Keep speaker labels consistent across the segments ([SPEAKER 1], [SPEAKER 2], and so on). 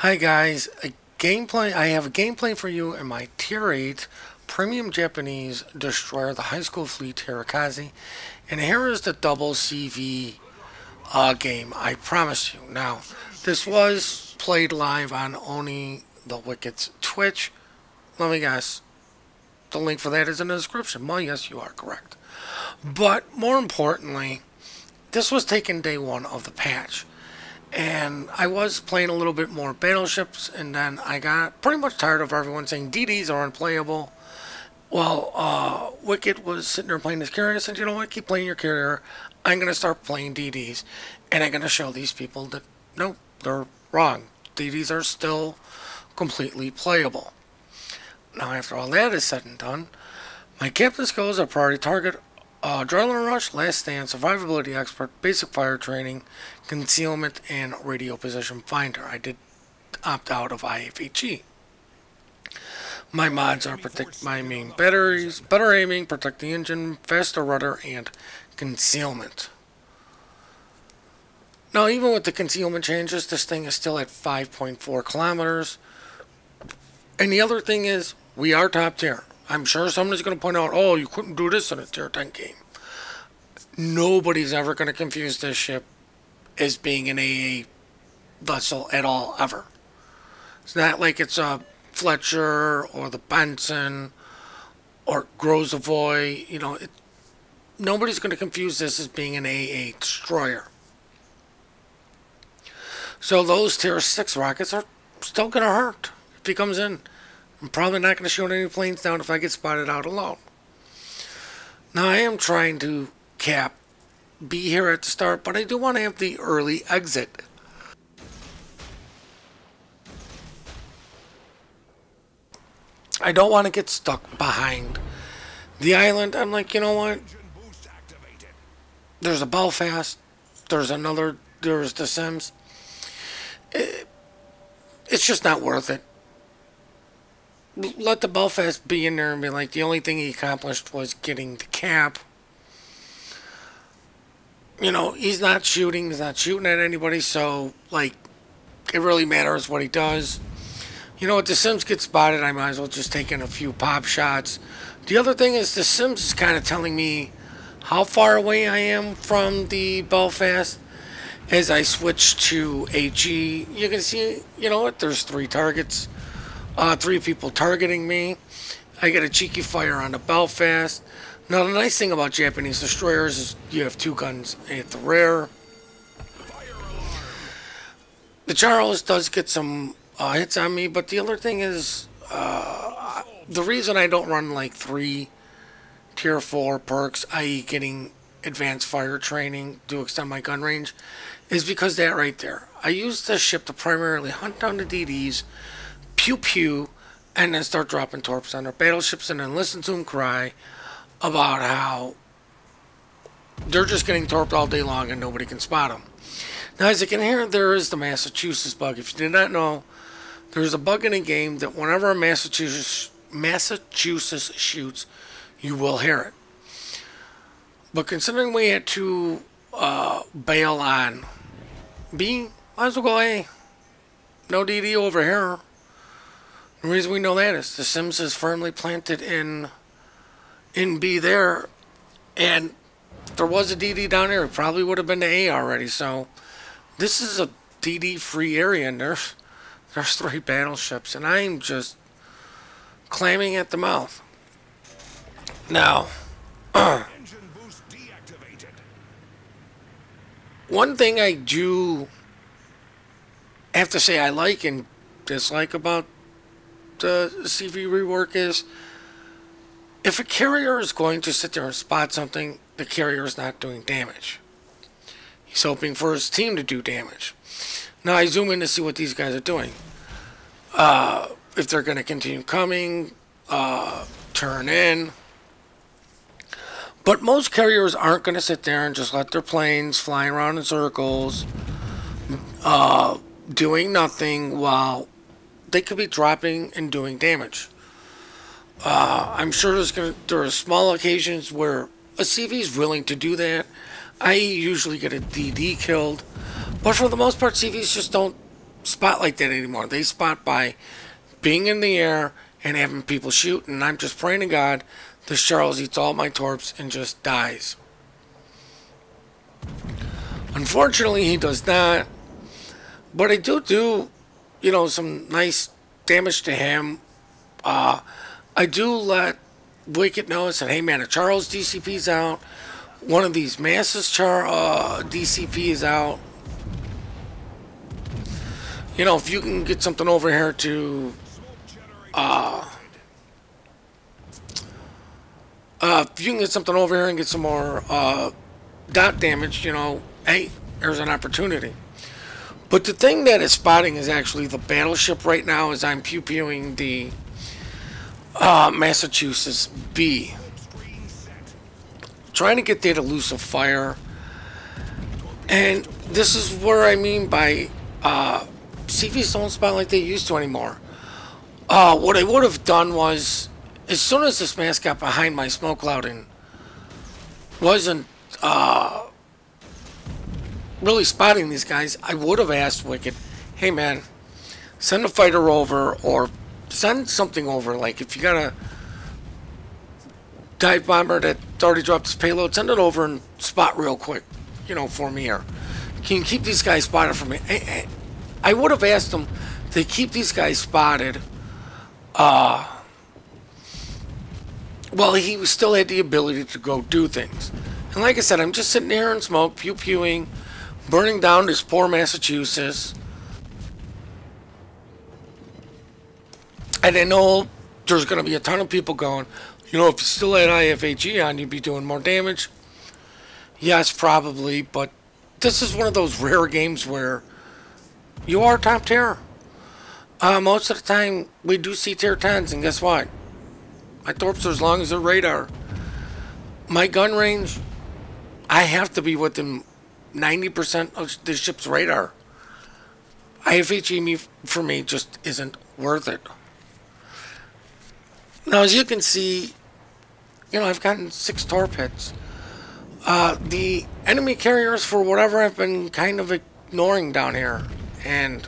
[SPEAKER 1] Hi guys, a gameplay. I have a gameplay for you in my Tier 8 Premium Japanese Destroyer, the High School Fleet Harekaze, and here is the double CV game. I promise you. Now, this was played live on Oni the Wicked's Twitch. Let me guess. The link for that is in the description. Well, yes, you are correct. But more importantly, this was taken day one of the patch. And I was playing a little bit more battleships, and then I got pretty much tired of everyone saying DDs are unplayable. Well, Wicked was sitting there playing his carrier. I said, you know what, keep playing your carrier. I'm going to start playing DDs. And I'm going to show these people that, no, they're wrong. DDs are still completely playable. Now, after all that is said and done, my captain skills are priority target, adrenaline rush, last stand, survivability expert, basic fire training, concealment, and radio position finder. I did opt out of IFHE. My mods are protect my main batteries, better aiming, protect the engine, faster rudder, and concealment. Now, even with the concealment changes, this thing is still at 5.4 kilometers. And the other thing is, we are top tier. I'm sure somebody's going to point out, oh, you couldn't do this in a tier 10 game. Nobody's ever going to confuse this ship as being an AA vessel at all, ever. It's not like it's a Fletcher or the Benson or Grozavoy. You know, nobody's going to confuse this as being an AA destroyer. So those tier 6 rockets are still going to hurt if he comes in. I'm probably not going to shoot any planes down if I get spotted out alone. Now, I am trying to be here at the start, but I do want to have the early exit. I don't want to get stuck behind the island. I'm like, you know what? There's a Belfast. There's the Sims. It's just not worth it. Let the Belfast be in there and be like, the only thing he accomplished was getting the cap. You know, he's not shooting at anybody, so, like, it really matters what he does. You know, if the Sims get spotted, I might as well just take in a few pop shots. The other thing is, the Sims is kind of telling me how far away I am from the Belfast. As I switch to HE, you can see, you know what, there's 3 targets. 3 people targeting me. I get a cheeky fire on the Belfast. Now, the nice thing about Japanese destroyers is you have 2 guns at the rear. The Charles does get some hits on me, but the other thing is, the reason I don't run like 3 tier 4 perks, i.e. getting advanced fire training to extend my gun range, is because that right there. I use this ship to primarily hunt down the DDs, pew pew, and then start dropping torps on their battleships and then listen to them cry about how they're just getting torped all day long and nobody can spot them. Now, as you can hear, there is the Massachusetts bug. If you did not know, there's a bug in a game that whenever a Massachusetts shoots, you will hear it. But considering we had to bail on B, might as well go A. No DD over here. The reason we know that is the Sims is firmly planted in B there, and if there was a DD down there, it probably would have been to A already. So this is a DD free area, and there's 3 battleships, and I'm just clamming at the mouth. Now, one thing I do have to say I like and dislike about the CV rework is, if a carrier is going to sit there and spot something, the carrier is not doing damage. He's hoping for his team to do damage. Now I zoom in to see what these guys are doing. If they're going to continue coming, turn in. But most carriers aren't going to sit there and just let their planes fly around in circles, doing nothing while they could be dropping and doing damage. I'm sure there are small occasions where a CV is willing to do that. I usually get a DD killed, but for the most part, CVs just don't spot like that anymore. They spot by being in the air and having people shoot, and I'm just praying to God this Charles eats all my torps and just dies. Unfortunately, he does not. But I do, some nice damage to him. I do let Wicked know, and hey man, a Charles DCP's out. One of these masses DCP is out. If you can get something over here to if you can get something over here and get some more dot damage, hey, there's an opportunity. But the thing that is spotting is actually the battleship right now as I'm pew-pewing the Massachusetts B. Trying to get that elusive fire. And this is where I mean by CVs don't spot like they used to anymore. What I would have done was, as soon as this mask got behind my smoke cloud and wasn't really spotting these guys, I would have asked Wicked, hey man, send a fighter over or send something over. Like if you got a dive bomber that already dropped his payload, send it over and spot real quick, for me here. Can you keep these guys spotted for me? I would have asked them to keep these guys spotted while he still had the ability to go do things. And like I said, I'm just sitting here in smoke, pew-pewing, burning down this poor Massachusetts. And I know there's going to be a ton of people going, if you still had IFHE on, you'd be doing more damage. Yes, probably, but this is one of those rare games where you are top tier. Most of the time, we do see tier 10s, and guess what? My torps are as long as their radar. My gun range, I have to be within 90% of the ship's radar. IFHE for me just isn't worth it. Now, as you can see, I've gotten 6 torp hits. The enemy carriers, for whatever, I've been kind of ignoring down here. And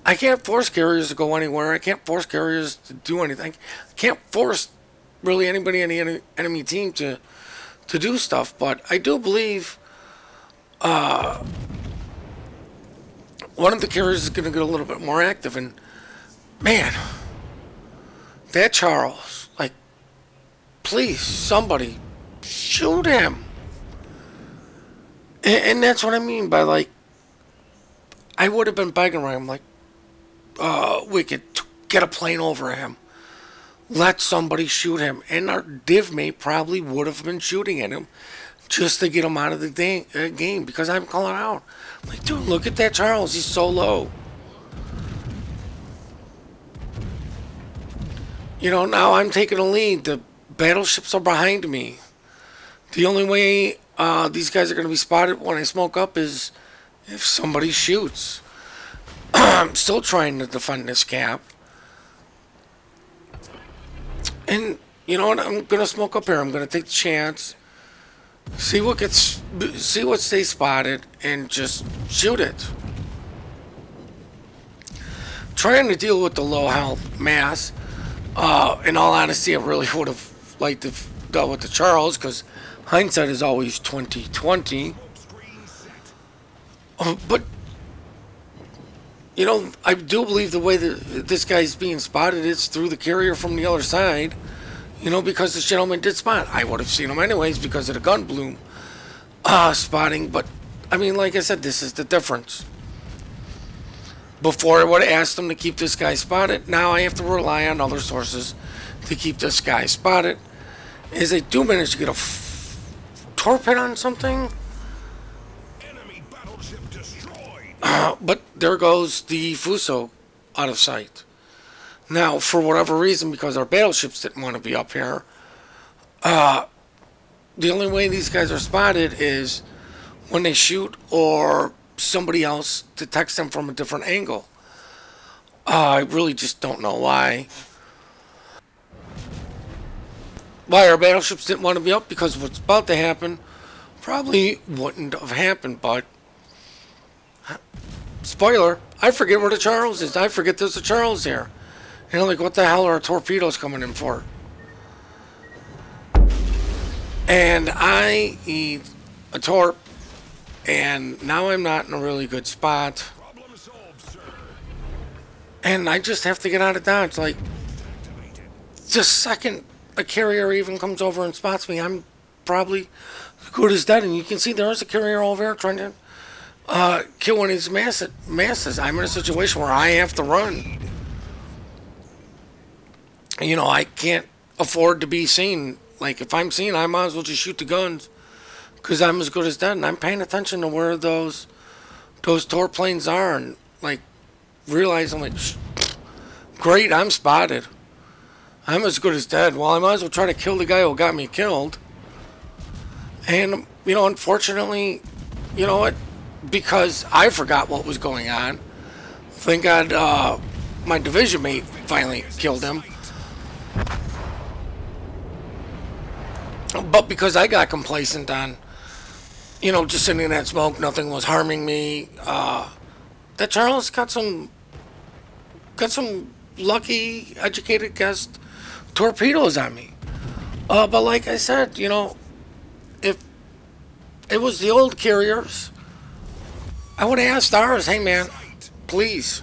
[SPEAKER 1] I can't force carriers to go anywhere. I can't force carriers to do anything. I can't force really anybody in the enemy team to do stuff. But I do believe one of the carriers is going to get a little bit more active. And man, that Charles, like, please, somebody shoot him. And that's what I mean by, like, I would have been begging him, like, Wicked, get a plane over him. Let somebody shoot him. And our div mate probably would have been shooting at him just to get him out of the game, because I'm calling out. Like, dude, look at that Charles. He's so low. Now I'm taking a lead. The battleships are behind me. The only way these guys are going to be spotted when I smoke up is if somebody shoots. I'm still trying to defend this cap. And you know what? I'm going to smoke up here. I'm going to take the chance. See what stays spotted and just shoot it. Trying to deal with the low health mass. In all honesty, I really would have liked to have dealt with the Charles, because hindsight is always 20/20. But I do believe the way that this guy's being spotted is through the carrier from the other side. Because this gentleman did spot. I would have seen him anyways because of the gun bloom spotting. But I mean, like I said, this is the difference. Before I would have asked them to keep this guy spotted. Now I have to rely on other sources to keep this guy spotted. As I do manage to get a torp hit on something.
[SPEAKER 2] Enemy battleship destroyed.
[SPEAKER 1] But there goes the Fuso out of sight. Now, for whatever reason, because our battleships didn't want to be up here, the only way these guys are spotted is when they shoot or somebody else detects them from a different angle. I really just don't know why. Why our battleships didn't want to be up, because what's about to happen probably wouldn't have happened, but spoiler, I forget where the Charles is. I forget there's a Charles there. And I'm like, what the hell are torpedoes coming in for? And I eat a torp, and now I'm not in a really good spot.
[SPEAKER 2] Problem solved, sir.
[SPEAKER 1] And I just have to get out of Dodge. Like, the second a carrier even comes over and spots me, I'm probably good as dead. And you can see there's a carrier over here trying to kill one of these masses. I'm in a situation where I have to run. You know, I can't afford to be seen. Like, if I'm seen, I might as well just shoot the guns, because I'm as good as dead. And I'm paying attention to where those torp planes are, and like realize I'm like, great, I'm spotted. I'm as good as dead. Well, I might as well try to kill the guy who got me killed. And you know, unfortunately, you know what? Because I forgot what was going on. Thank God, my division mate finally killed him. But because I got complacent on, you know, just sitting in that smoke, nothing was harming me. That Charles got some lucky, educated guest torpedoes on me. But like I said, you know, if it was the old carriers, I would have asked ours, hey man, please,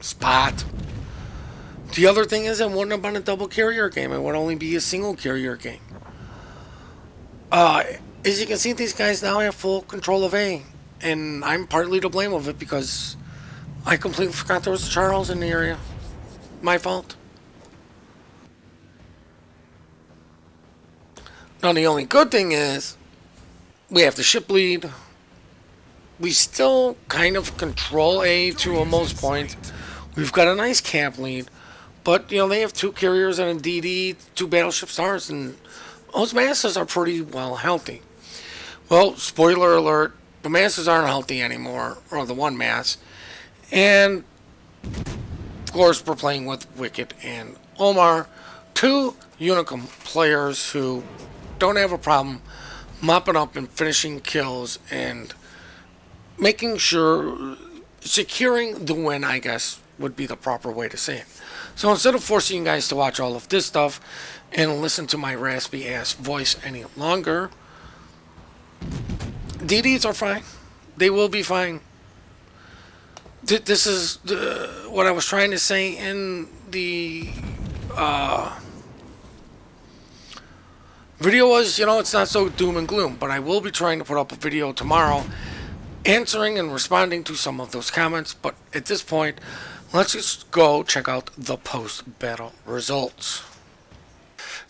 [SPEAKER 1] spot. The other thing is, it wouldn't have been a double carrier game. It would only be a single carrier game. As you can see, these guys now have full control of A, and I'm partly to blame of it because I completely forgot there was a Charles in the area. My fault. Now, the only good thing is we have the ship lead. We still kind of control A to a most point. We've got a nice camp lead, but you know, they have 2 carriers and a DD, 2 battleship stars, and those masses are pretty well healthy. Well, spoiler alert, the masses aren't healthy anymore, or the one mass. And, of course, we're playing with Wicked and Omar, 2 Unicum players who don't have a problem mopping up and finishing kills and making sure, securing the win, I guess, would be the proper way to say it. So instead of forcing you guys to watch all of this stuff and listen to my raspy ass voice any longer, DDs are fine. They will be fine. This is what I was trying to say in the video was, you know, it's not so doom and gloom, but I will be trying to put up a video tomorrow answering and responding to some of those comments. But at this point, let's just go check out the post-battle results.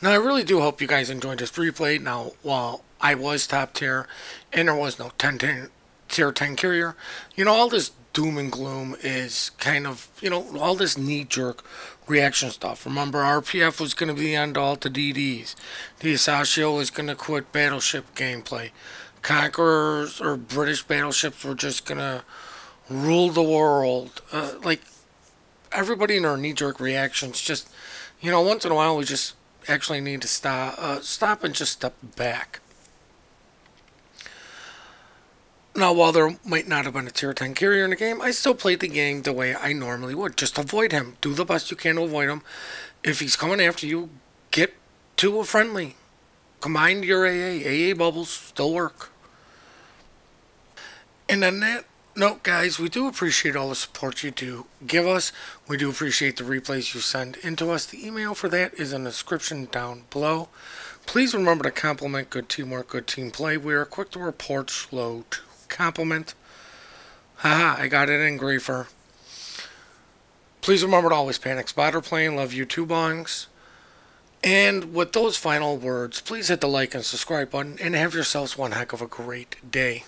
[SPEAKER 1] Now, I really do hope you guys enjoyed this replay. Now, while I was top tier and there was no tier 10 carrier, you know, all this doom and gloom is kind of, you know, all this knee-jerk reaction stuff. Remember, RPF was going to be the end-all to DDs. The Asashio was going to quit battleship gameplay. Conquerors or British battleships were just going to rule the world. Like, everybody in their knee-jerk reactions just, you know, once in a while we just actually need to stop and just step back. Now, while there might not have been a tier 10 carrier in the game, I still played the game the way I normally would. Just avoid him. Do the best you can to avoid him. If he's coming after you, get to a friendly. Combine your AA. AA bubbles still work. And on that note, guys, we do appreciate all the support you do give us. We do appreciate the replays you send into us. The email for that is in the description down below. Please remember to compliment good teamwork, good team play. We are quick to report, slow to compliment. Haha, I got it in Griefer. Please remember to always panic spotter playing. Love you too, bongs. And with those final words, please hit the like and subscribe button and have yourselves one heck of a great day.